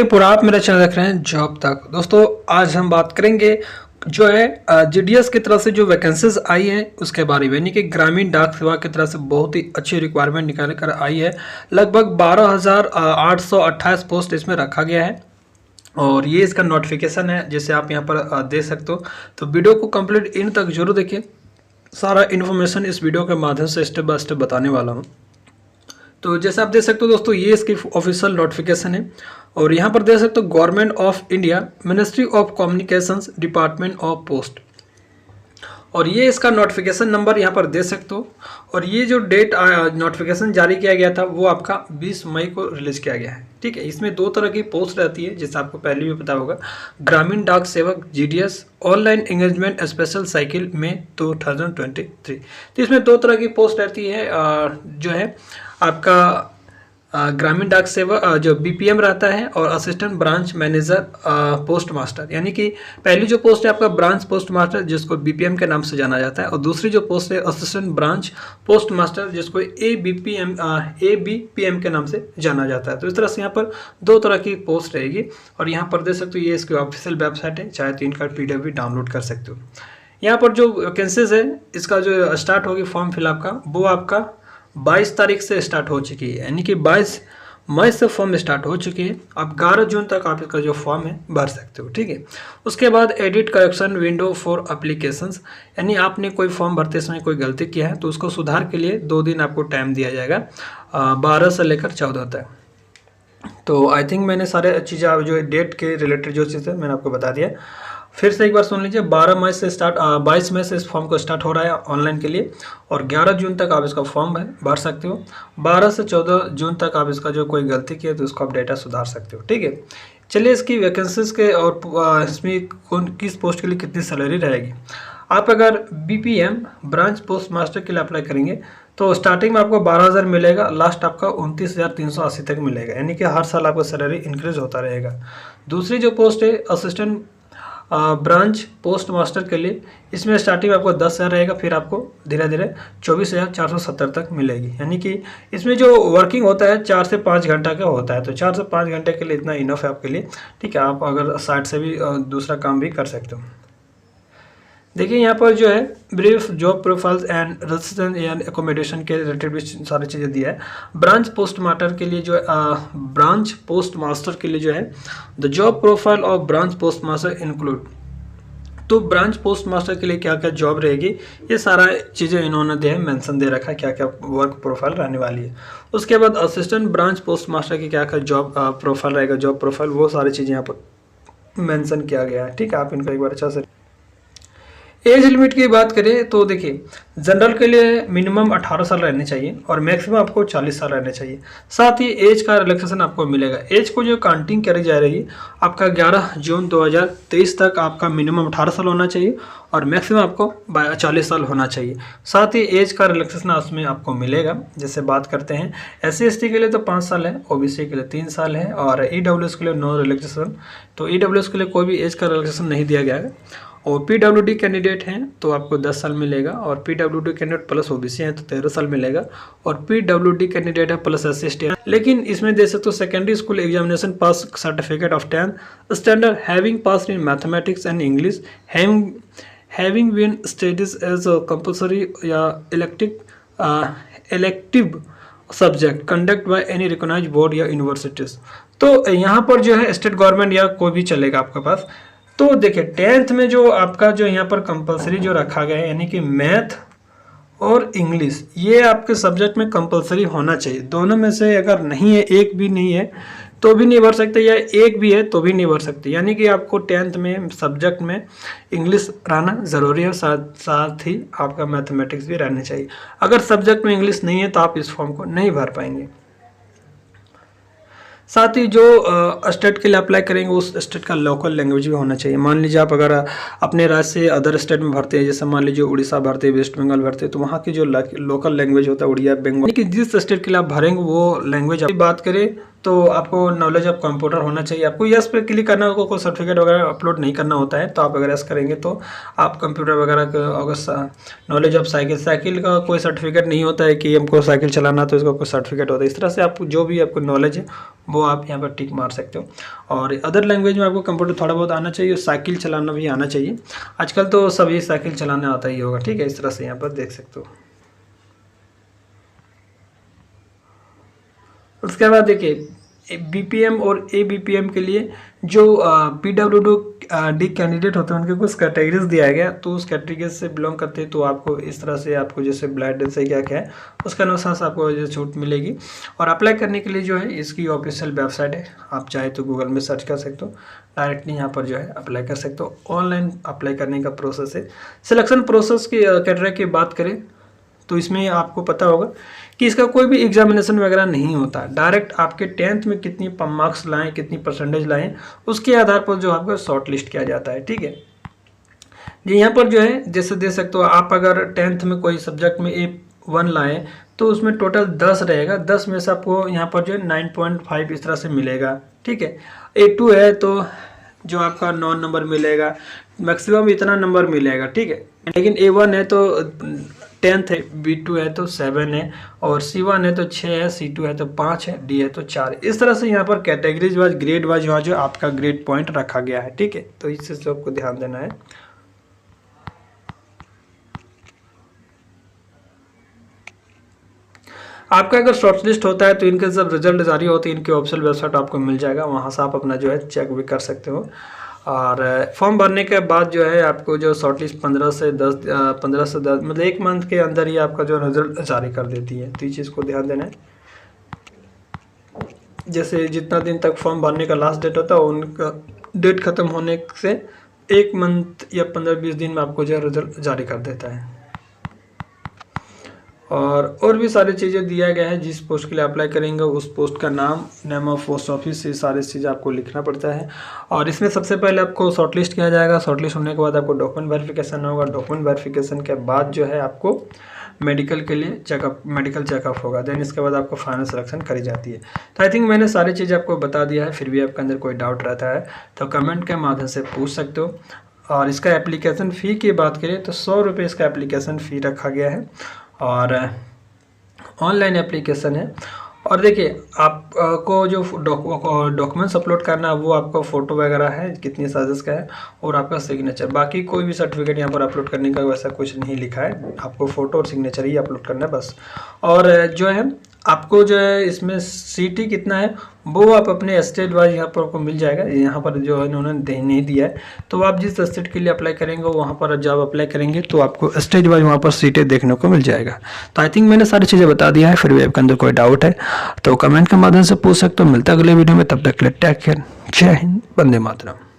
पूरा आप मेरा चैनल देख रहे हैं जॉब तक। दोस्तों आज हम बात करेंगे जो है जीडीएस की तरफ से जो वैकेंसीज आई है उसके बारे में, यानी कि ग्रामीण डाक सेवा की तरफ से बहुत ही अच्छी रिक्वायरमेंट निकाल कर आई है। लगभग 12,828 पोस्ट इसमें रखा गया है और ये इसका नोटिफिकेशन है जैसे आप यहाँ पर देख सकते हो। तो वीडियो को कंप्लीट इन तक जरूर देखिए, सारा इन्फॉर्मेशन इस वीडियो के माध्यम से स्टेप बाय स्टेप बताने वाला हूँ। तो जैसे आप देख सकते हो दोस्तों, ये इसकी ऑफिशियल नोटिफिकेशन है और यहाँ पर देख सकते हो government of India, ministry of communications, department of post, और ये इसका नोटिफिकेशन नंबर यहाँ पर दे सकते हो। और ये जो डेट नोटिफिकेशन जारी किया गया था वो आपका 20 मई को रिलीज किया गया है। ठीक है, इसमें दो तरह की पोस्ट रहती है जैसे आपको पहले भी पता होगा। ग्रामीण डाक सेवक GDS online engagement special cycle में 2023। तो इसमें दो तरह की पोस्ट रहती है। जो है आपका ग्रामीण डाक सेवा जो बीपीएम रहता है और assistant branch manager post master, यानी कि पहली जो पोस्ट है आपका ब्रांच पोस्ट मास्टर जिसको बीपीएम के नाम से जाना जाता है, और दूसरी जो पोस्ट है असिस्टेंट ब्रांच पोस्ट मास्टर जिसको एबीपीएम के नाम से जाना जाता है। तो इस तरह से यहाँ पर दो तरह की पोस्ट रहेगी और यहाँ पर देख सकते हो ये इसकी ऑफिशियल वेबसाइट है, चाहे तो इनका पीडीएफ भी डाउनलोड कर सकते हो। यहाँ पर जो वैकेंसीज है इसका जो स्टार्ट होगी फॉर्म फिलअप का वो आपका 22 तारीख से स्टार्ट हो चुकी है, यानी कि 22 मई से फॉर्म स्टार्ट हो चुकी है। आप 11 जून तक आप इसका जो फॉर्म है भर सकते हो। ठीक है, उसके बाद edit correction window for applications, यानी आपने कोई फॉर्म भरते समय कोई गलती किया है तो उसको सुधार के लिए 2 दिन आपको टाइम दिया जाएगा, 12 से लेकर 14 तक। तो आई थिंक मैंने सारे चीज़ें जो डेट के रिलेटेड जो चीज़ है मैंने आपको बता दिया। फिर से एक बार सुन लीजिए, 22 मई से इस फॉर्म को स्टार्ट हो रहा है ऑनलाइन के लिए और 11 जून तक आप इसका फॉर्म भर सकते हो। 12 से 14 जून तक आप इसका जो कोई गलती की है तो उसको आप डेटा सुधार सकते हो। ठीक है, चलिए इसकी वैकेंसीज के और इसमें किस पोस्ट के लिए कितनी सैलरी रहेगी। आप अगर बीपीएम ब्रांच पोस्ट मास्टर के लिए अप्लाई करेंगे तो स्टार्टिंग में आपको 12,000 मिलेगा, लास्ट आपका 29,380 तक मिलेगा, यानी कि हर साल आपका सैलरी इंक्रीज होता रहेगा। दूसरी जो पोस्ट है असिस्टेंट ब्रांच पोस्ट मास्टर के लिए, इसमें स्टार्टिंग में आपको 10,000 रहेगा, फिर आपको धीरे धीरे 24,470 तक मिलेगी, यानी कि इसमें जो वर्किंग होता है 4 से 5 घंटा का होता है। तो 4 से 5 घंटे के लिए इतना इनफ है आपके लिए। ठीक है, आप अगर साइड से भी दूसरा काम भी कर सकते हो। देखिए यहाँ पर जो है brief job profiles and registration and accommodation के रिलेटेड भी सारी चीज़ें दिया है। ब्रांच पोस्ट मास्टर के लिए जो है ब्रांच पोस्ट मास्टर के लिए जो है the job profile of branch post master include. तो ब्रांच पोस्ट मास्टर के लिए क्या क्या जॉब रहेगी ये सारा चीज़ें इन्होंने दे मेंशन दे रखा है, क्या क्या वर्क प्रोफाइल रहने वाली है। उसके बाद असिस्टेंट ब्रांच पोस्ट मास्टर की क्या क्या जॉब प्रोफाइल रहेगा, जॉब प्रोफाइल, वो सारी चीज़ें यहाँ पर मेंशन किया गया है। ठीक है, आप इनको एक बार अच्छा से। एज लिमिट की बात करें तो देखिए जनरल के लिए मिनिमम 18 साल रहने चाहिए और मैक्सिमम आपको 40 साल रहने चाहिए। साथ ही एज का रिलैक्सेशन आपको मिलेगा। एज को जो काउंटिंग करी जा रही है आपका 11 जून 2023 तक आपका मिनिमम 18 साल होना चाहिए और मैक्सिमम आपको 40 साल होना चाहिए। साथ ही एज का रिलैक्सेशन उसमें आपको मिलेगा। जैसे बात करते हैं SC/ST के लिए तो 5 साल है, OBC के लिए 3 साल है और EWS के लिए नो रिलैक्सेशन। तो EWS के लिए कोई भी एज का रिलैक्सेशन नहीं दिया गया है। और PWD कैंडिडेट हैं तो आपको 10 साल मिलेगा और PWD कैंडिडेट प्लस OBC हैं तो 13 साल मिलेगा और PWD कैंडिडेट है प्लस SC/ST है। लेकिन इसमें दे सकते हो secondary school examination pass certificate of 10th standard having pass in mathematics and English having been studies as compulsory या elective subject conduct by any recognised board या यूनिवर्सिटीज। तो यहाँ पर जो है स्टेट गवर्नमेंट या कोई भी चलेगा आपके पास। तो देखिए 10th में जो आपका जो यहाँ पर कंपलसरी जो रखा गया है, यानी कि मैथ और इंग्लिश, ये आपके सब्जेक्ट में कंपलसरी होना चाहिए। दोनों में से अगर नहीं है, एक भी नहीं है तो भी नहीं भर सकते या एक भी है तो भी नहीं भर सकते, यानी कि आपको 10th में सब्जेक्ट में इंग्लिश रहना ज़रूरी है, साथ ही आपका मैथमेटिक्स भी रहने चाहिए। अगर सब्जेक्ट में इंग्लिश नहीं है तो आप इस फॉर्म को नहीं भर पाएंगे। साथ ही जो स्टेट के लिए अप्लाई करेंगे उस स्टेट का लोकल लैंग्वेज भी होना चाहिए। मान लीजिए आप अगर अपने राज्य से अदर स्टेट में भरते हैं, जैसे मान लीजिए उड़ीसा भरते हैं, वेस्ट बंगाल भरते हैं, तो वहाँ की जो लोकल लैंग्वेज होता है उड़िया, बंगाली, कि जिस स्टेट के लिए आप भरेंगे वो लैंग्वेज। बात करें तो आपको नॉलेज ऑफ कंप्यूटर होना चाहिए। आपको यस पे क्लिक करना होगा, कोई सर्टिफिकेट वगैरह अपलोड नहीं करना होता है। तो आप अगर यस करेंगे तो आप कंप्यूटर वगैरह का, अगर नॉलेज ऑफ साइकिल का कोई सर्टिफिकेट नहीं होता है कि हमको साइकिल चलाना तो इसका कोई सर्टिफिकेट होता है। इस तरह से आप जो भी आपको नॉलेज है वो आप यहाँ पर टिक मार सकते हो। और अदर लैंग्वेज में आपको कंप्यूटर थोड़ा बहुत आना चाहिए, साइकिल चलाना भी आना चाहिए। आजकल तो सभी साइकिल चलाना आता ही होगा, ठीक है। इस तरह से यहाँ पर देख सकते हो। उसके बाद देखिए बीपीएम और एबीपीएम के लिए जो PWD कैंडिडेट होते हैं उनके कुछ कैटेगरीज दिया गया। तो उस कैटेगरी से बिलोंग करते हैं तो आपको इस तरह से आपको जैसे ब्लाइंड से क्या क्या है उसके अनुसार से आपको जो छूट मिलेगी। और अप्लाई करने के लिए जो है इसकी ऑफिशियल वेबसाइट है, आप चाहे तो गूगल में सर्च कर सकते हो, डायरेक्टली यहाँ पर जो है अप्लाई कर सकते हो। ऑनलाइन अप्लाई करने का प्रोसेस है। सिलेक्शन प्रोसेस की कैटेगरी की बात करें तो इसमें आपको पता होगा कि इसका कोई भी एग्जामिनेशन वगैरह नहीं होता। डायरेक्ट आपके 10th में कितनी मार्क्स लाएं, कितनी परसेंटेज लाएं, उसके आधार पर जो आपको शॉर्ट लिस्ट किया जाता है, ठीक है जी। यहाँ पर जो है जैसे दे सकते हो आप अगर 10th में कोई सब्जेक्ट में A1 लाएं तो उसमें टोटल 10 रहेगा। 10 में से आपको यहाँ पर जो है 9.5 इस तरह से मिलेगा, ठीक है। A2 है तो जो आपका 9 नंबर मिलेगा, मैक्सिमम इतना नंबर मिलेगा, ठीक है। लेकिन A1 है तो 10th है, B2 है तो 7 है, और C1 है तो 6 है, C2 है तो 5 है, D है तो 4 है। इस तरह से यहाँ पर कैटेगरीज वाइज, ग्रेड वाइज यहाँ जो आपका ग्रेड पॉइंट रखा गया है, ठीक है। तो इस चीज़ से आपको ध्यान देना है। आपका अगर शॉर्ट लिस्ट होता है तो इनके जब रिजल्ट जारी होते हैं इनके ऑफिशियल वेबसाइट आपको मिल जाएगा, वहाँ से आप अपना जो है चेक भी कर सकते हो। और फॉर्म भरने के बाद जो है आपको जो शॉर्ट लिस्ट 15 से 10 मतलब 1 मंथ के अंदर ही आपका जो रिजल्ट जारी कर देती है। तो इस चीज़ को ध्यान देना है। जैसे जितना दिन तक फॉर्म भरने का लास्ट डेट होता है उनका डेट ख़त्म होने से 1 मंथ या 15-20 दिन में आपको जो है रिजल्ट जारी कर देता है। और भी सारी चीज़ें दिया गया है। जिस पोस्ट के लिए अप्लाई करेंगे उस पोस्ट का नाम, नेम ऑफ पोस्ट ऑफिस, ये सारी चीज़ें आपको लिखना पड़ता है। और इसमें सबसे पहले आपको शॉर्टलिस्ट किया जाएगा। शॉर्टलिस्ट होने के बाद आपको डॉक्यूमेंट वेरिफिकेशन होगा। डॉक्यूमेंट वेरिफिकेशन के बाद जो है आपको मेडिकल के लिए मेडिकल चेकअप होगा। देन इसके बाद आपको फाइनल सिलेक्शन करी जाती है। तो आई थिंक मैंने सारी चीज़ें आपको बता दिया है। फिर भी आपके अंदर कोई डाउट रहता है तो कमेंट के माध्यम से पूछ सकते हो। और इसका एप्लीकेशन फ़ी की बात करें तो 100 रुपये इसका एप्लीकेशन फ़ी रखा गया है और ऑनलाइन एप्लीकेशन है। और देखिए आपको जो डॉक्यूमेंट्स अपलोड करना है वो आपका फ़ोटो वगैरह है कितनी साइज़ का है और आपका सिग्नेचर। बाकी कोई भी सर्टिफिकेट यहाँ पर अपलोड करने का वैसा कुछ नहीं लिखा है, आपको फ़ोटो और सिग्नेचर ही अपलोड करना है बस। और जो है आपको जो है इसमें सीटी कितना है वो आप अपने स्टेट वाइज यहाँ पर आपको मिल जाएगा। यहाँ पर जो है इन्होंने नहीं दिया है, तो आप जिस स्टेट के लिए अप्लाई करेंगे वहाँ पर जब अप्लाई करेंगे तो आपको स्टेट वाइज वहाँ पर सीटें देखने को मिल जाएगा। तो आई थिंक मैंने सारी चीज़ें बता दिया है। फिर भी आपके अंदर कोई डाउट है तो कमेंट के माध्यम से पूछ सकते हो। मिलता है अगले वीडियो में, तब तक के लिए टेक केयर। जय हिंद, वंदे मातरम।